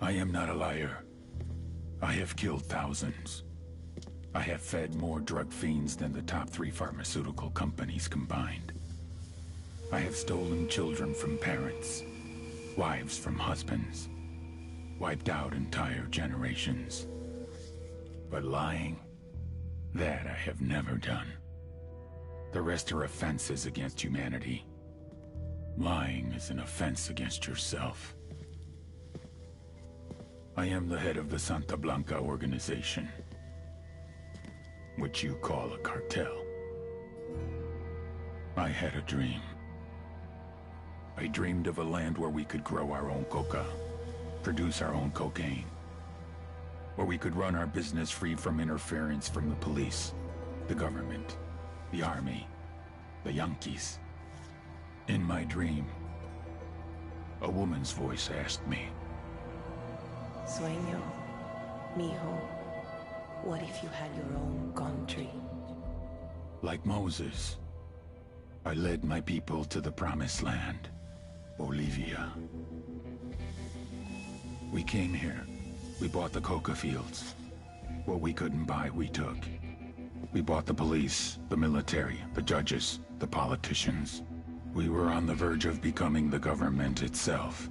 I am not a liar. I have killed thousands. I have fed more drug fiends than the top 3 pharmaceutical companies combined. I have stolen children from parents, wives from husbands, wiped out entire generations. But lying, that I have never done. The rest are offenses against humanity. Lying is an offense against yourself. I am the head of the Santa Blanca organization, which you call a cartel. I had a dream. I dreamed of a land where we could grow our own coca, produce our own cocaine, where we could run our business free from interference from the police, the government, the army, the Yankees. In my dream, a woman's voice asked me, Sueño, mijo, what if you had your own country? Like Moses, I led my people to the promised land, Bolivia. We came here. We bought the coca fields. What we couldn't buy, we took. We bought the police, the military, the judges, the politicians. We were on the verge of becoming the government itself,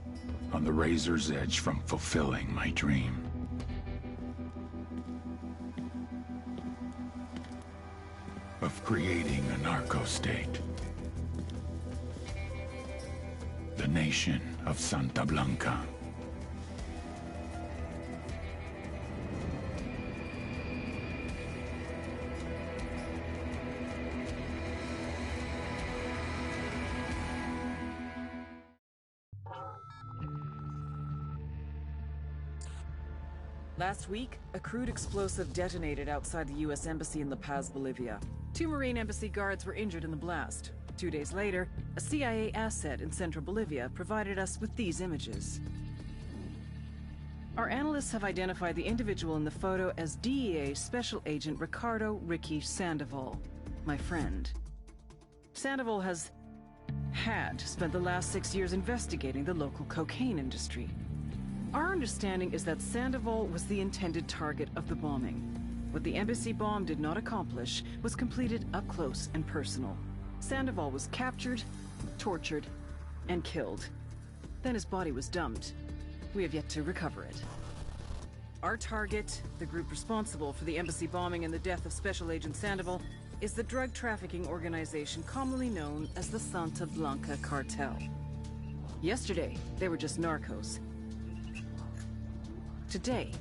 on the razor's edge from fulfilling my dream. Of creating a narco-state. The nation of Santa Blanca. Last week, a crude explosive detonated outside the U.S. Embassy in La Paz, Bolivia. 2 Marine Embassy guards were injured in the blast. 2 days later, a CIA asset in central Bolivia provided us with these images. Our analysts have identified the individual in the photo as DEA Special Agent Ricardo Ricky Sandoval, my friend. Sandoval had spent the last 6 years investigating the local cocaine industry. Our understanding is that Sandoval was the intended target of the bombing. What the embassy bomb did not accomplish was completed up close and personal. Sandoval was captured, tortured, and killed. Then his body was dumped. We have yet to recover it. Our target, the group responsible for the embassy bombing and the death of Special Agent Sandoval, is the drug trafficking organization commonly known as the Santa Blanca Cartel. Yesterday, they were just narcos. Today,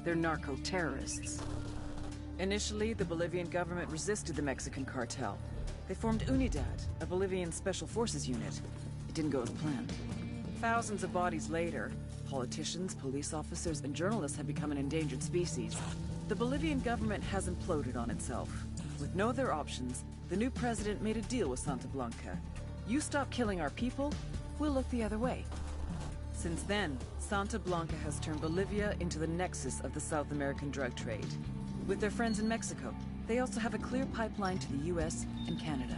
they're narco-terrorists. Initially, the Bolivian government resisted the Mexican cartel. They formed Unidad, a Bolivian special forces unit. It didn't go as planned. Thousands of bodies later, politicians, police officers, and journalists have become an endangered species. The Bolivian government has imploded on itself. With no other options, the new president made a deal with Santa Blanca. You stop killing our people, we'll look the other way. Since then, Santa Blanca has turned Bolivia into the nexus of the South American drug trade. With their friends in Mexico, they also have a clear pipeline to the US and Canada.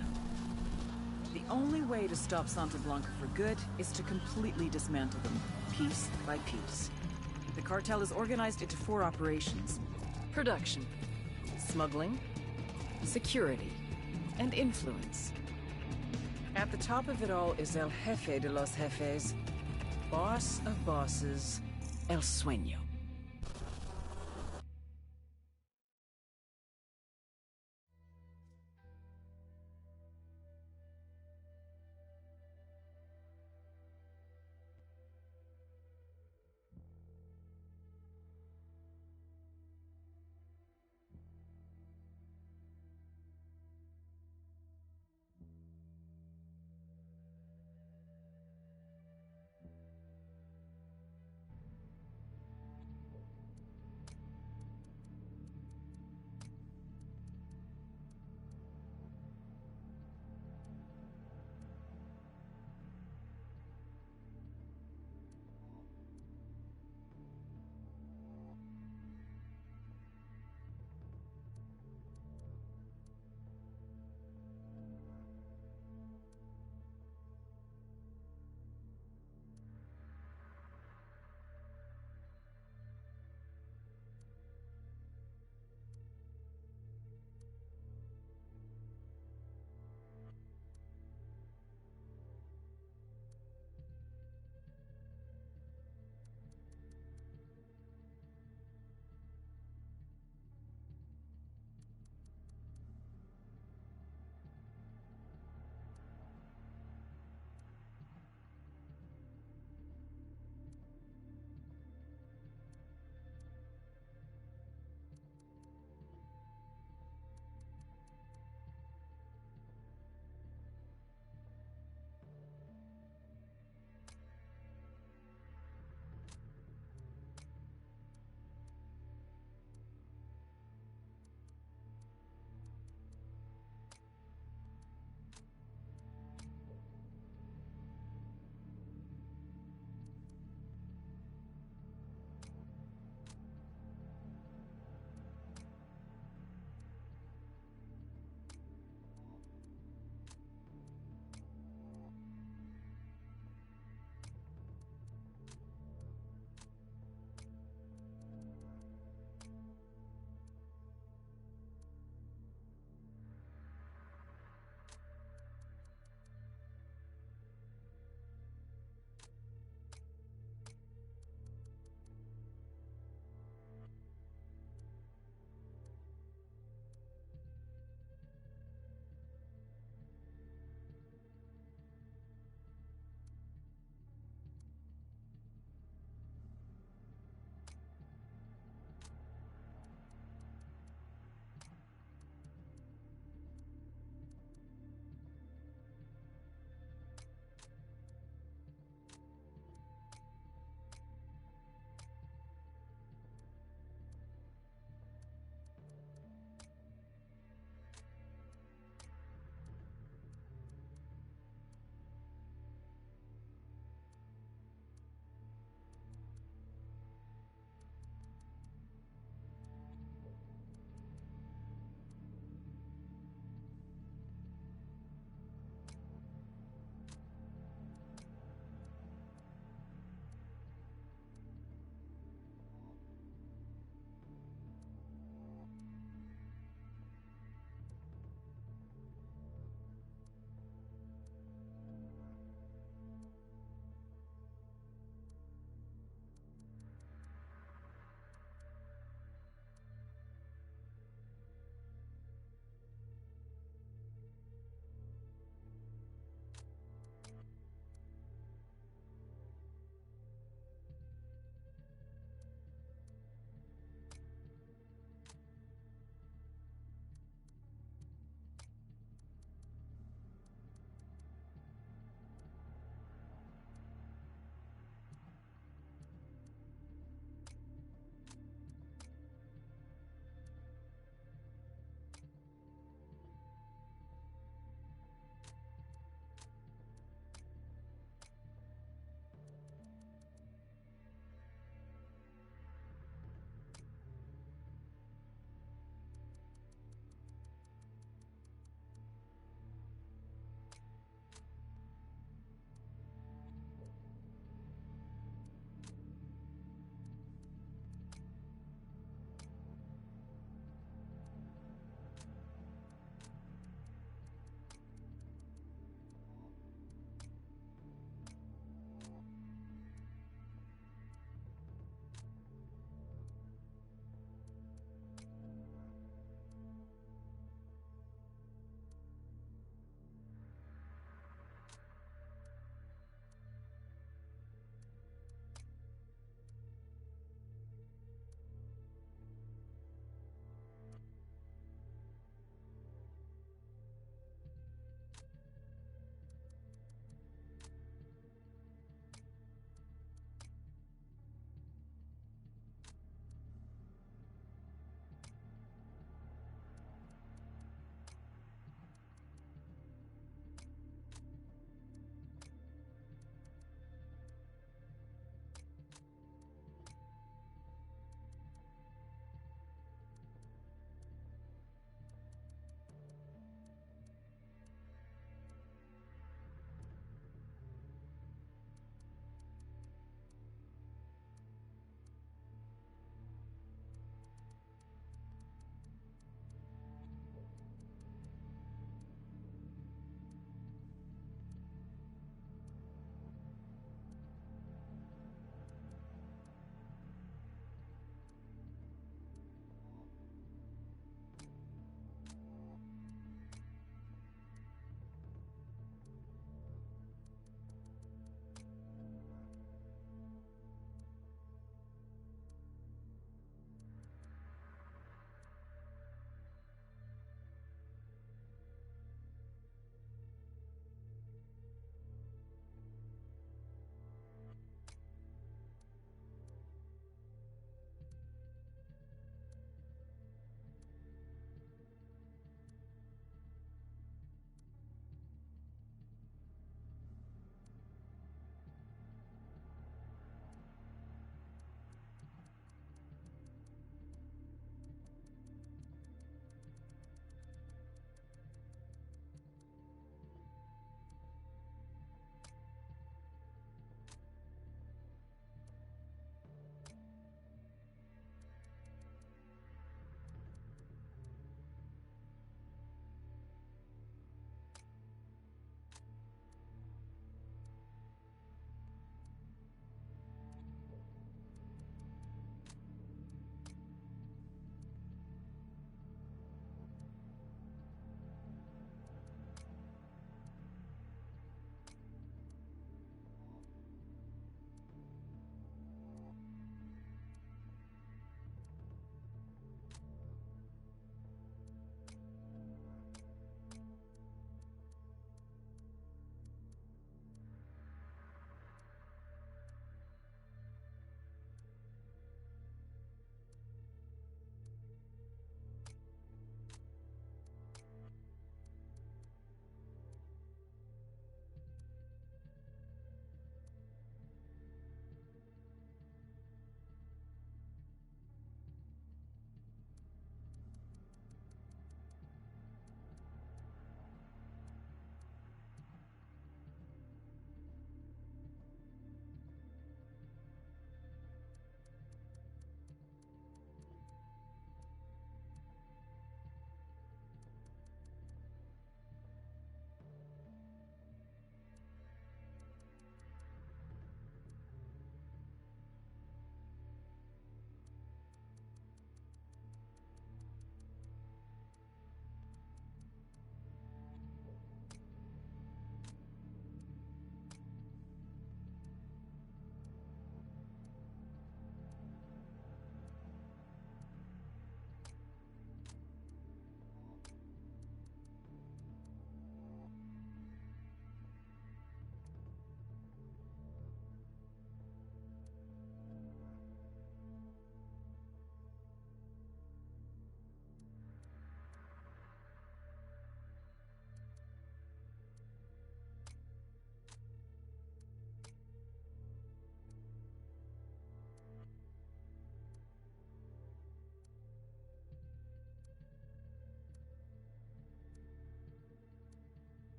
The only way to stop Santa Blanca for good is to completely dismantle them, piece by piece. The cartel is organized into 4 operations: production, smuggling, security, and influence. At the top of it all is El Jefe de los Jefes, boss of bosses, El Sueño.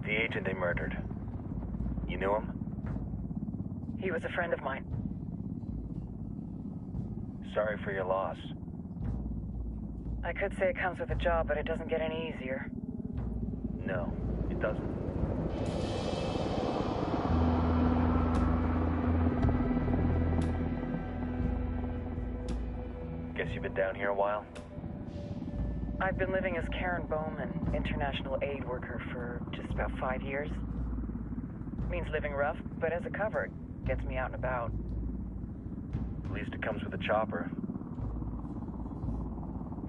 The agent they murdered. You knew him? He was a friend of mine. Sorry for your loss. I could say it comes with a job, but it doesn't get any easier. No, it doesn't. Guess you've been down here a while? I've been living as Karen Bowman, international aid worker, for just about 5 years. Means living rough, but as a cover, it gets me out and about. At least it comes with a chopper.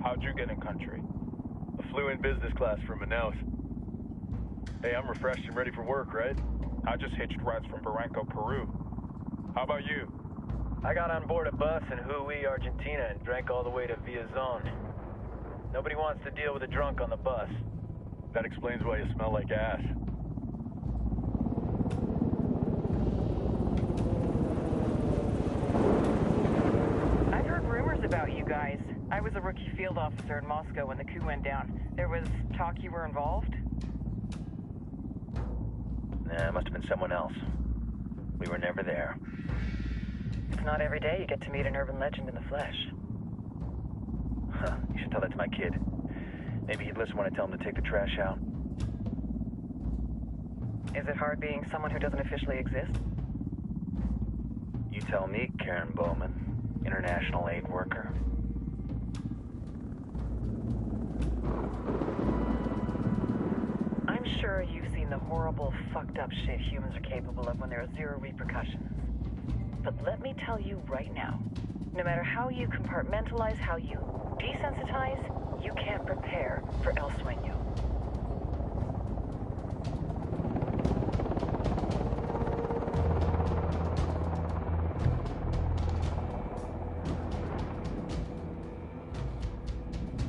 How'd you get in country? I flew in business class from Manaus. Hey, I'm refreshed and ready for work, right? I just hitched rides from Barranco, Peru. How about you? I got on board a bus in Hui, Argentina, and drank all the way to Villazon. Nobody wants to deal with a drunk on the bus. That explains why you smell like ass. I've heard rumors about you guys. I was a rookie field officer in Moscow when the coup went down. There was talk you were involved? Nah, it must have been someone else. We were never there. It's not every day you get to meet an urban legend in the flesh. Huh, you should tell that to my kid. Maybe he'd listen when I tell him to take the trash out. Is it hard being someone who doesn't officially exist? You tell me, Karen Bowman, international aid worker. I'm sure you've seen the horrible, fucked up shit humans are capable of when there are zero repercussions. But let me tell you right now, no matter how you compartmentalize, how you desensitize, you can't prepare for El Sueño.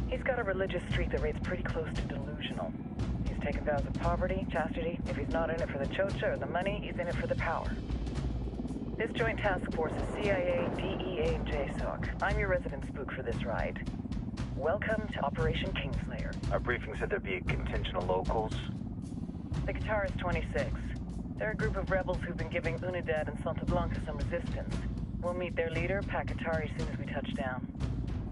He's got a religious streak that rates pretty close to delusional. He's taken vows of poverty, chastity. If he's not in it for the chocha or the money, he's in it for the power. This joint task force is CIA, DEA, and JSOC. I'm your resident spook for this ride. Welcome to Operation Kingslayer. Our briefing said there'd be a contingent of locals. The Guitarist 26. They're a group of rebels who've been giving Unidad and Santa Blanca some resistance. We'll meet their leader, Pakatari, as soon as we touch down.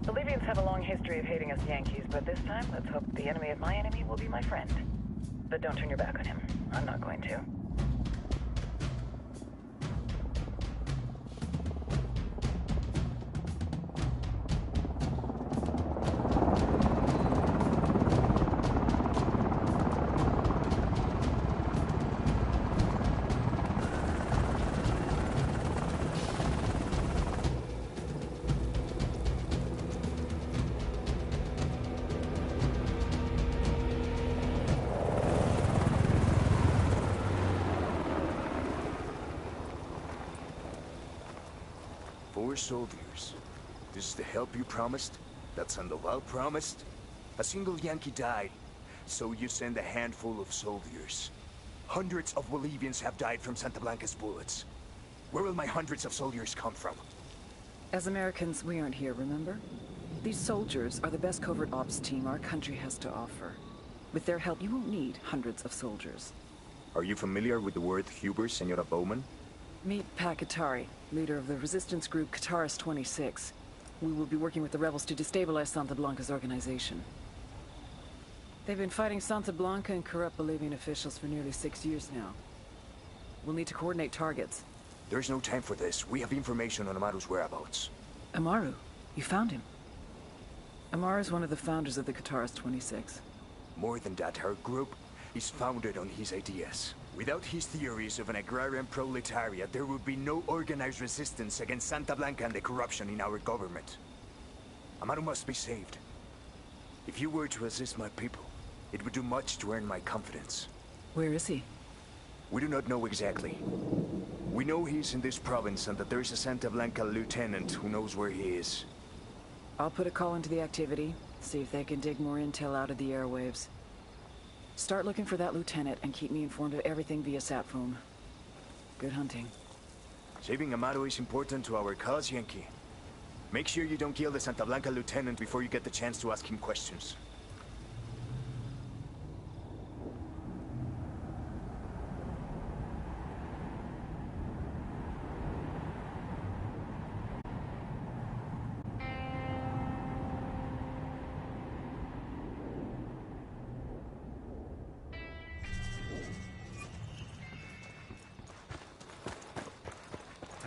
Bolivians have a long history of hating us Yankees, but this time, let's hope the enemy of my enemy will be my friend. But don't turn your back on him. I'm not going to. Four soldiers. This is the help you promised? That Sandoval promised? A single Yankee died, so you send a handful of soldiers. Hundreds of Bolivians have died from Santa Blanca's bullets. Where will my hundreds of soldiers come from? As Americans, we aren't here, remember? These soldiers are the best covert ops team our country has to offer. With their help, you won't need hundreds of soldiers. Are you familiar with the word Huber, Senora Bowman? Meet Pakatari, leader of the resistance group Guitarist 26. We will be working with the rebels to destabilize Santa Blanca's organization. They've been fighting Santa Blanca and corrupt Bolivian officials for nearly 6 years now. We'll need to coordinate targets. There's no time for this. We have information on Amaru's whereabouts. Amaru? You found him? Amaru is one of the founders of the Guitarist 26. More than that, her group is founded on his ideas. Without his theories of an agrarian proletariat, there would be no organized resistance against Santa Blanca and the corruption in our government. Amaru must be saved. If you were to assist my people, it would do much to earn my confidence. Where is he? We do not know exactly. We know he's in this province and that there is a Santa Blanca lieutenant who knows where he is. I'll put a call into the activity, see if they can dig more intel out of the airwaves. Start looking for that lieutenant and keep me informed of everything via sat phone. Good hunting. Saving Amaru is important to our cause, Yankee. Make sure you don't kill the Santa Blanca lieutenant before you get the chance to ask him questions.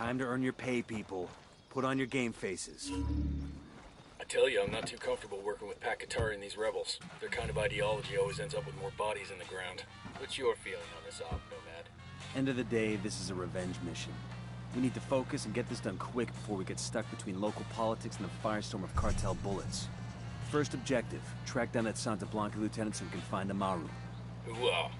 Time to earn your pay, people. Put on your game faces. I tell you, I'm not too comfortable working with Pakatari and these rebels. Their kind of ideology always ends up with more bodies in the ground. What's your feeling on this op, Nomad? End of the day, this is a revenge mission. We need to focus and get this done quick before we get stuck between local politics and the firestorm of cartel bullets. First objective, track down that Santa Blanca lieutenant so we can find Amaru. Ooh-ah.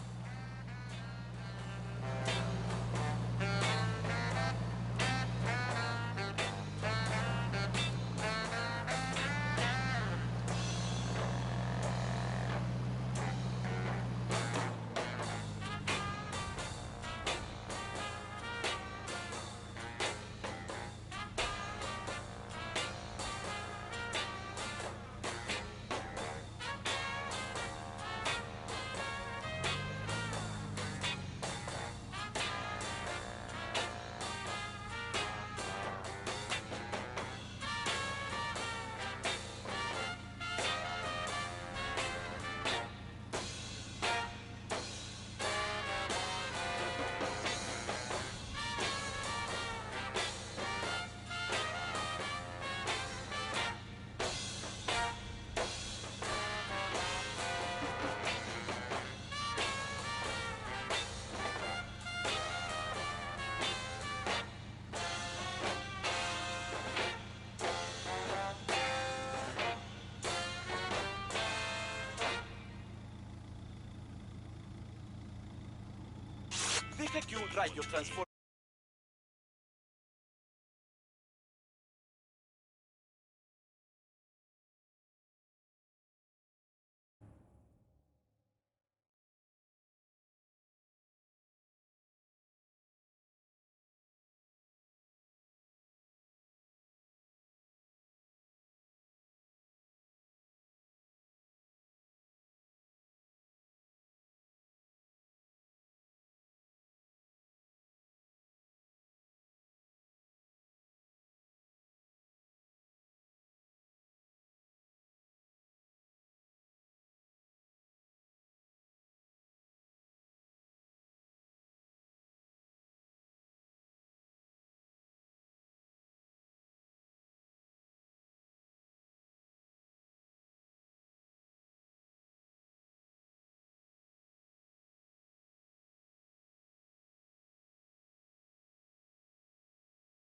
Deja que un rayo transforme